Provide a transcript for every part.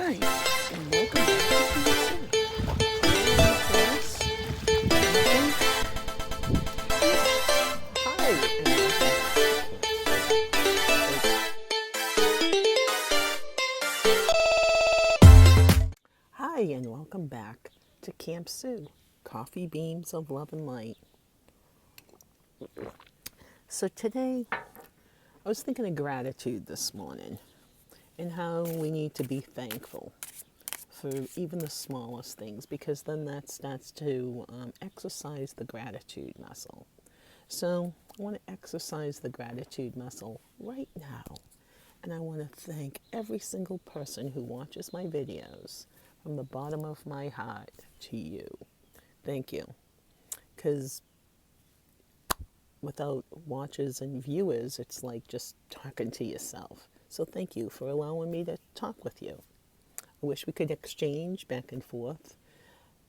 and welcome back to Hi, and welcome back to Camp Sue, Coffee Beams of Love and Light. So today, I was thinking of gratitude this morning and how we need to be thankful for even the smallest things, because then that starts to exercise the gratitude muscle. So I want to exercise the gratitude muscle right now. And I want to thank every single person who watches my videos from the bottom of my heart to you. Thank you. Because without watchers and viewers, it's like just talking to yourself. So thank you for allowing me to talk with you. I wish we could exchange back and forth.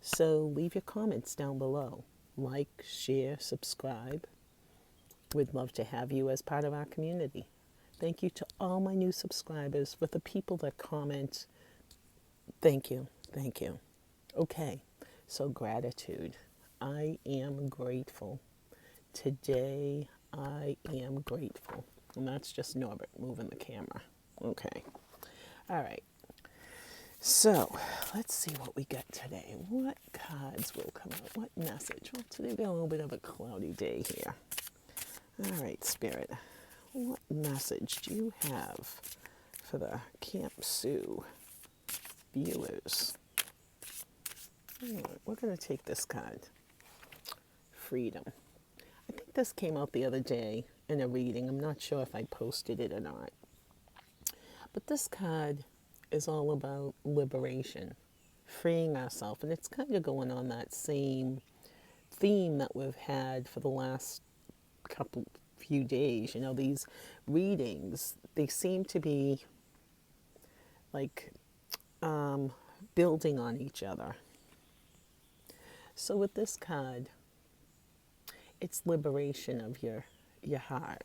So leave your comments down below. Like, share, subscribe. We'd love to have you as part of our community. Thank you to all my new subscribers, for the people that comment. Thank you. Thank you. Okay, so gratitude. I am grateful. Today, I am grateful. And that's just Norbert moving the camera. Okay. All right. So, let's see what we get today. What cards will come out? What message? Well, today we got a little bit of a cloudy day here. All right, Spirit. What message do you have for the Camp Sue viewers? All right, we're going to take this card. Freedom. I think this came out the other day in a reading. I'm not sure if I posted it or not. But this card is all about liberation, freeing ourselves. And it's kind of going on that same theme that we've had for the last few days. You know, these readings, they seem to be like building on each other. So with this card, it's liberation of your heart.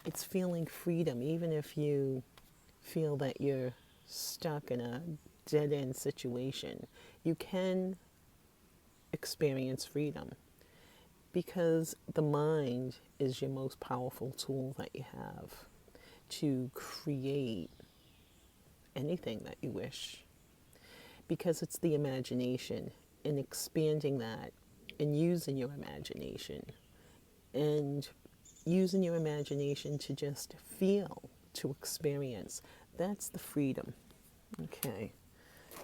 It's feeling freedom, even if you feel that you're stuck in a dead-end situation. You can experience freedom, because the mind is your most powerful tool that you have to create anything that you wish. Because it's the imagination, and expanding that and using your imagination and using your imagination to just feel, to experience. That's the freedom. Okay,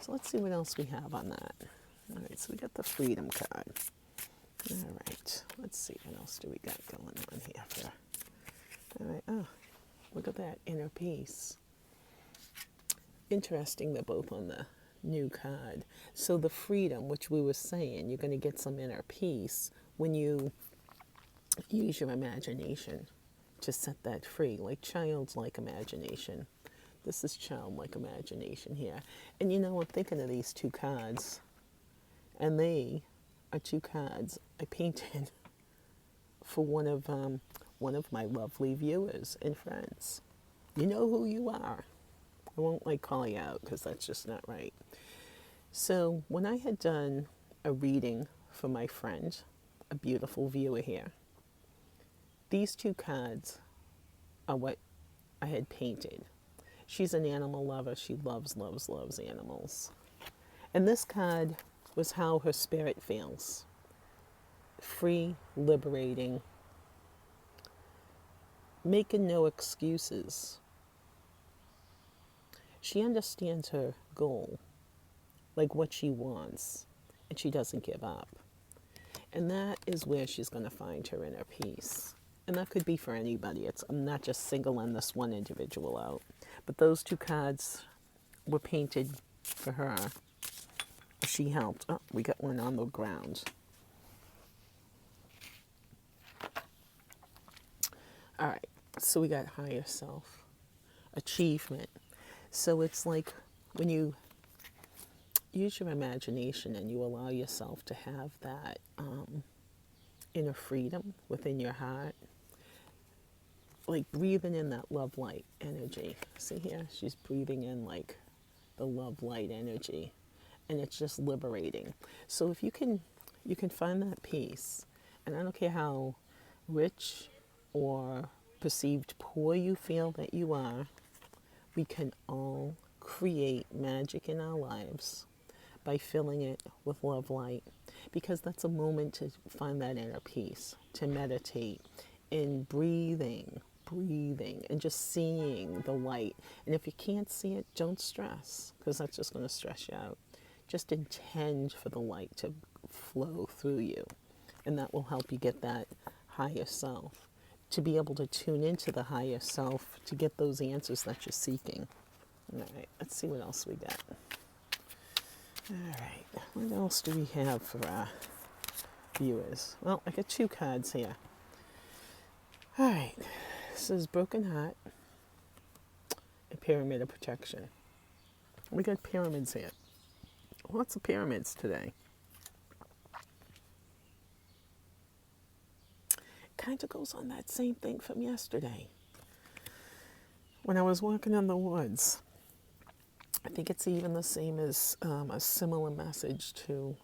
so let's see what else we have on that. All right, so we got the freedom card. All right, let's see what else do we got going on here. All right, oh, look at that, inner peace. Interesting, they're both on the new card. So the freedom, which we were saying, you're going to get some inner peace when you use your imagination to set that free, like childlike imagination. This is childlike imagination here. And you know, I'm thinking of these two cards, and they are two cards I painted for one of my lovely viewers and friends. You know who you are. I won't call you out, because that's just not right. So when I had done a reading for my friend, a beautiful viewer here, these two cards are what I had painted. She's an animal lover. She loves, loves, loves animals. And this card was how her spirit feels. Free, liberating, making no excuses. She understands her goal, like what she wants, and she doesn't give up. And that is where she's going to find her inner peace. And that could be for anybody. I'm not just singling this one individual out. But those two cards were painted for her. She helped. Oh, we got one on the ground. All right, so we got higher self, achievement. So it's like when you use your imagination and you allow yourself to have that inner freedom within your heart, like breathing in that love light energy. See here, she's breathing in like the love light energy, and it's just liberating. So if you can find that peace, and I don't care how rich or perceived poor you feel that you are, we can all create magic in our lives by filling it with love light, because that's a moment to find that inner peace, to meditate in breathing and just seeing the light. And if you can't see it, don't stress, because that's just going to stress you out. Just intend for the light to flow through you, and that will help you get that higher self, to be able to tune into the higher self, to get those answers that you're seeking. All right, let's see what else we got. All right, what else do we have for our viewers? Well, I got 2 cards here. All right, this is Broken Heart and Pyramid of Protection. We got pyramids here. Lots of pyramids today. Kind of goes on that same thing from yesterday. When I was walking in the woods, I think it's even the same as a similar message to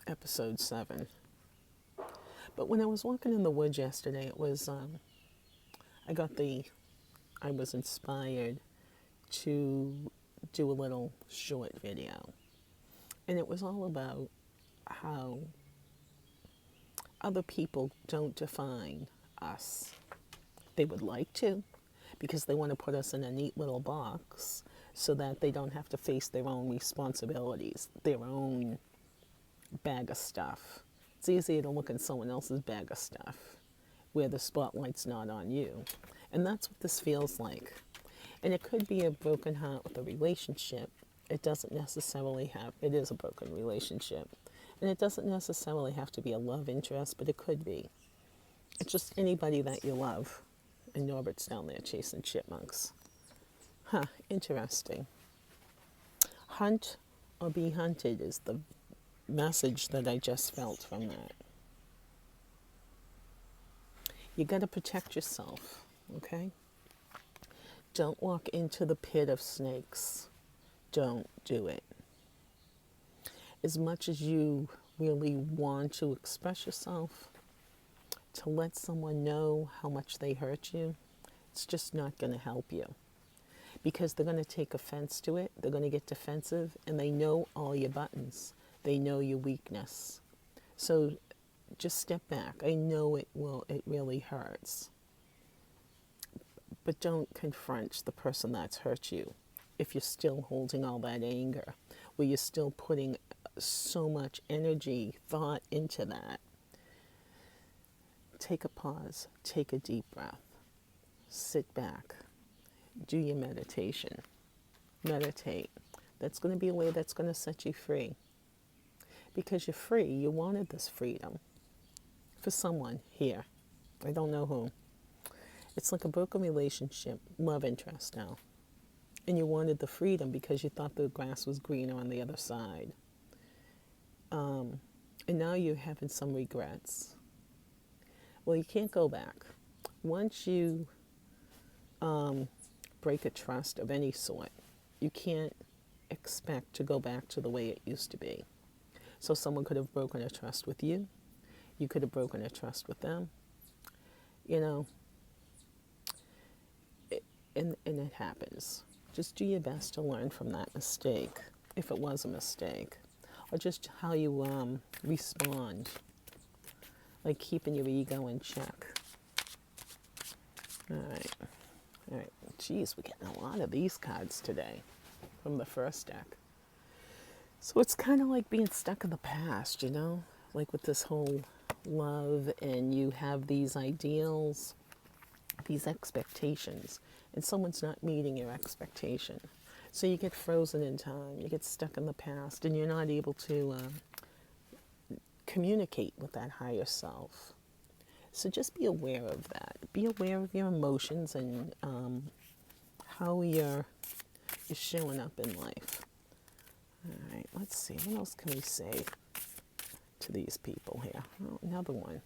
episode 7. But when I was walking in the woods yesterday, it was, I was inspired to do a little short video. And it was all about how other people don't define us. They would like to, because they want to put us in a neat little box so that they don't have to face their own responsibilities, their own bag of stuff. It's easier to look in someone else's bag of stuff where the spotlight's not on you. And that's what this feels like. And it could be a broken heart with a relationship. It doesn't necessarily have, it is a broken relationship. And it doesn't necessarily have to be a love interest, but it could be. It's just anybody that you love. And Norbert's down there chasing chipmunks. Huh, interesting. Hunt or be hunted is the message that I just felt from that. You got to protect yourself, okay? Don't walk into the pit of snakes. Don't do it. As much as you really want to express yourself, to let someone know how much they hurt you, it's just not going to help you. Because they're going to take offense to it, they're going to get defensive, and they know all your buttons. They know your weakness. So just step back. I know it really hurts. But don't confront the person that's hurt you if you're still holding all that anger, where you're still putting so much energy, thought into that. Take a pause, take a deep breath, sit back, do your meditation, meditate. That's going to be a way that's going to set you free. Because you're free, you wanted this freedom for someone here. I don't know who. It's like a broken relationship, love interest now. And you wanted the freedom because you thought the grass was greener on the other side. And now you're having some regrets. Well, you can't go back. Once you break a trust of any sort, you can't expect to go back to the way it used to be. So someone could have broken a trust with you. You could have broken a trust with them. You know, and it happens. Just do your best to learn from that mistake, if it was a mistake, or just how you respond, like keeping your ego in check. All right. Geez, we're getting a lot of these cards today from the first deck. So it's kind of like being stuck in the past, you know, like with this whole love, and you have these ideals, these expectations, and someone's not meeting your expectation. So you get frozen in time, you get stuck in the past, and you're not able to communicate with that higher self. So just be aware of that. Be aware of your emotions and how you're showing up in life. All right, let's see. What else can we say to these people here? Oh, another one.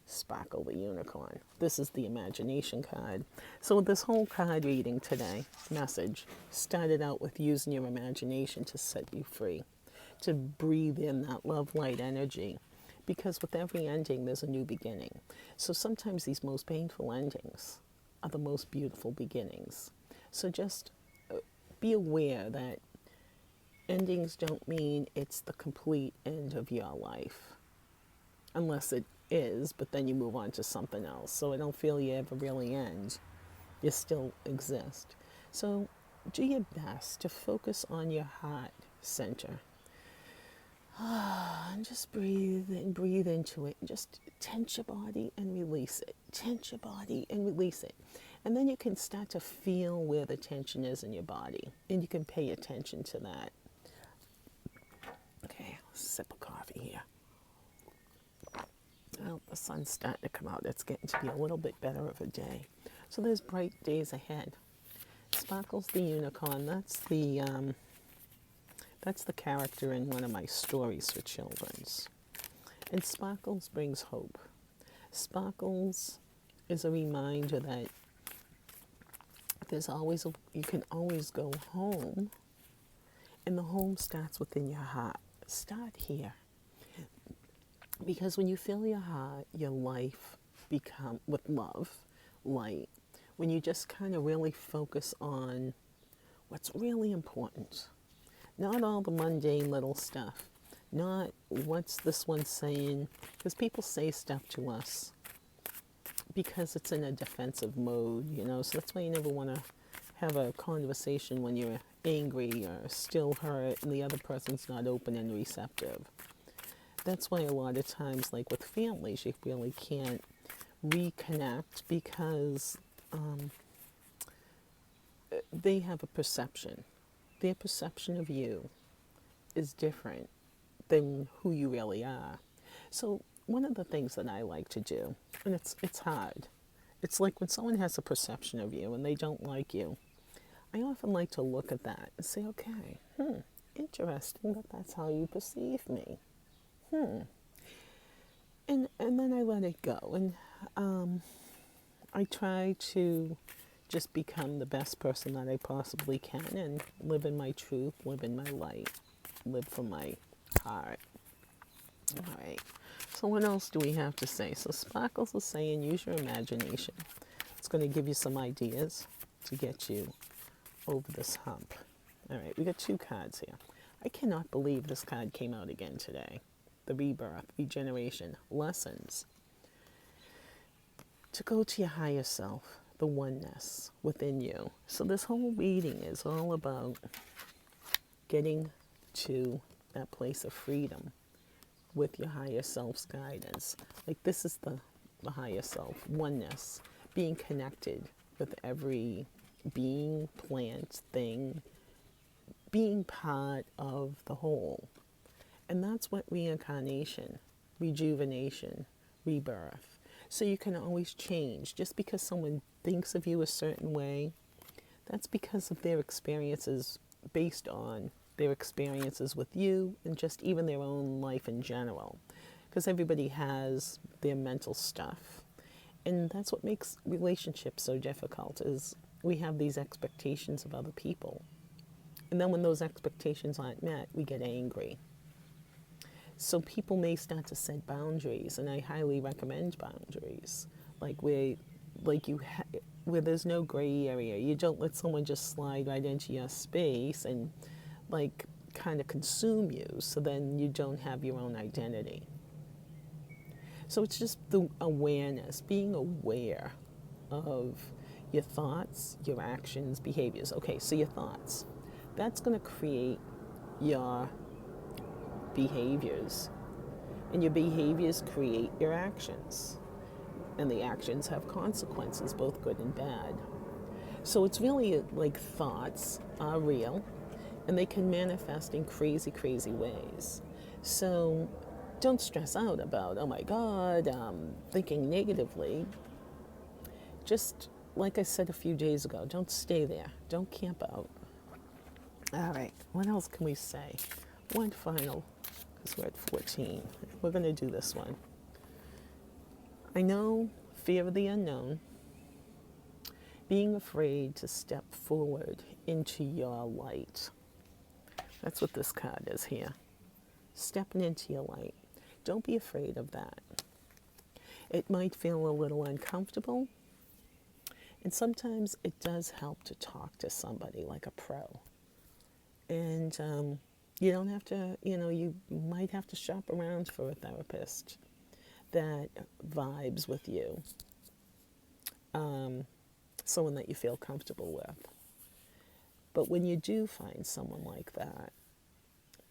Sparkle the Unicorn. This is the imagination card. So this whole card reading today, message, started out with using your imagination to set you free, to breathe in that love light energy. Because with every ending, there's a new beginning. So sometimes these most painful endings are the most beautiful beginnings. So just be aware that endings don't mean it's the complete end of your life. Unless it is, but then you move on to something else. So I don't feel you ever really end. You still exist. So do your best to focus on your heart center. And just breathe and breathe into it. Just tense your body and release it. Tense your body and release it. And then you can start to feel where the tension is in your body. And you can pay attention to that. Okay, sip of coffee here. Well, the sun's starting to come out. It's getting to be a little bit better of a day. So there's bright days ahead. Sparkles the Unicorn. That's the character in one of my stories for children's. And Sparkles brings hope. Sparkles is a reminder that you can always go home, and the home starts within your heart. Start here. Because when you fill your heart, your life become with love, light, when you just kind of really focus on what's really important. Not all the mundane little stuff. Not what's this one saying. Because people say stuff to us because it's in a defensive mode, So that's why you never want to have a conversation when you're angry or still hurt and the other person's not open and receptive. That's why a lot of times, like with families, you really can't reconnect because they have a perception. Their perception of you is different than who you really are. So one of the things that I like to do, and it's hard, it's like when someone has a perception of you and they don't like you, I often like to look at that and say, okay, interesting that that's how you perceive me. And then I let it go. And I try to just become the best person that I possibly can and live in my truth, live in my light, live from my heart. All right. So what else do we have to say? So Sparkles is saying use your imagination. It's going to give you some ideas to get you over this hump. All right. We got 2 cards here. I cannot believe this card came out again today. The rebirth, regeneration, lessons. To go to your higher self, the oneness within you. So this whole reading is all about getting to that place of freedom with your higher self's guidance. Like this is the higher self, oneness, being connected with every being, plant, thing, being part of the whole. And that's what reincarnation, rejuvenation, rebirth. So you can always change. Just because someone thinks of you a certain way, that's because of their experiences, based on their experiences with you and just even their own life in general. Because everybody has their mental stuff. And that's what makes relationships so difficult, is we have these expectations of other people. And then when those expectations aren't met, we get angry. So people may start to set boundaries, and I highly recommend boundaries, where there's no gray area. You don't let someone just slide right into your space and kind of consume you, so then you don't have your own identity. So it's just the awareness, being aware of your thoughts, your actions, behaviors. Okay, so your thoughts, that's going to create your behaviors, and your behaviors create your actions, and the actions have consequences, both good and bad. So it's really like thoughts are real, and they can manifest in crazy, crazy ways. So don't stress out about, oh my God, thinking negatively. Just like I said a few days ago, don't stay there. Don't camp out. All right, what else can we say? One final, because we're at 14. We're going to do this one. I know fear of the unknown, being afraid to step forward into your light. That's what this card is here. Stepping into your light. Don't be afraid of that. It might feel a little uncomfortable, and sometimes it does help to talk to somebody like a pro. And you don't have to, you might have to shop around for a therapist that vibes with you, someone that you feel comfortable with. But when you do find someone like that,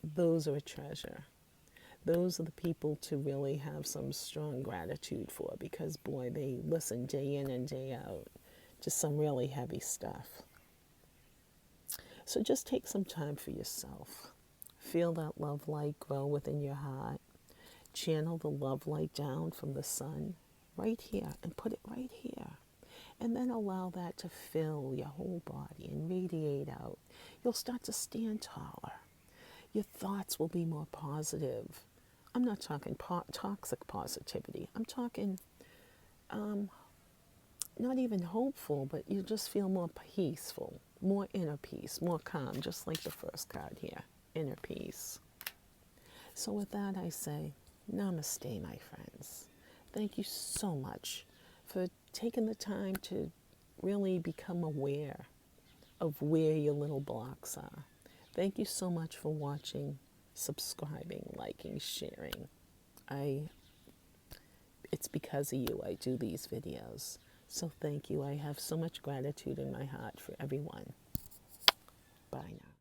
those are a treasure. Those are the people to really have some strong gratitude for, because boy, they listen day in and day out to some really heavy stuff. So just take some time for yourself. Feel that love light grow within your heart. Channel the love light down from the sun right here and put it right here. And then allow that to fill your whole body and radiate out. You'll start to stand taller. Your thoughts will be more positive. I'm not talking toxic positivity. I'm talking not even hopeful, but you just feel more peaceful, more inner peace, more calm, just like the first card here, inner peace. So with that, I say, namaste, my friends. Thank you so much for taking the time to really become aware of where your little blocks are. Thank you so much for watching, subscribing, liking, sharing. It's because of you I do these videos. So thank you. I have so much gratitude in my heart for everyone. Bye now.